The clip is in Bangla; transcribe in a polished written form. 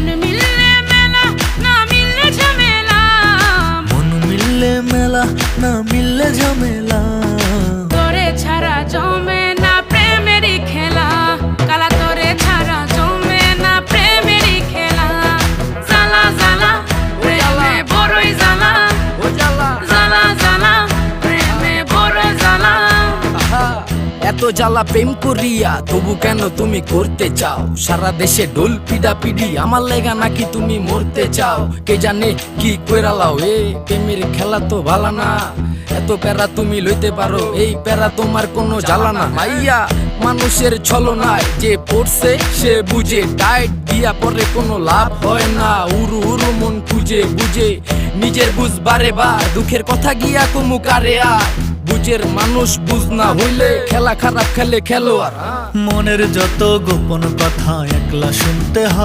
মন মিললে মেলা, না মিললে ঝামেলা। মন মিললে মেলা, না মিললে ঝামেলা। তোরে ছাড়া জমে না প্রেমেরই খেলা, কালা তোরে ছাড়া জমে না প্রেমেরই খেলা। জ্বালা জ্বালা প্রেমে বড়ই জ্বালা, জ্বালা জ্বালা প্রেমে বড় জ্বালা। এত জ্বালা প্রেম করিয়া তবু কেন তুমি করতে চাও? সারা দেশে ঢোল পিডা পিডি, আমার লেগা নাকি তুমি মরতে চাও? কে জানে কি কইরালাও, এ প্রেমের খেলা তো ভালো না। এত প্যারা তুমি লইতে পারো, এই প্যারা তোমার কোনো জ্বালা না। মাইয়া মানুষের ছলনায় যে পড়ছে সে বুঝে, টাইট দিয়া পরে কোনো লাভ হয় না। উরু উরু মন খুঁজে বুঝে নিজের বুঝ বারে বার, দুঃখের কথা গিয়া কুমু কারে আর। বুঝের মানুষ বুঝ না হইলে খেলা খারাপ খেলে খেলোয়াড়। মনের যত গোপন কথা একলা শুনতে হয়।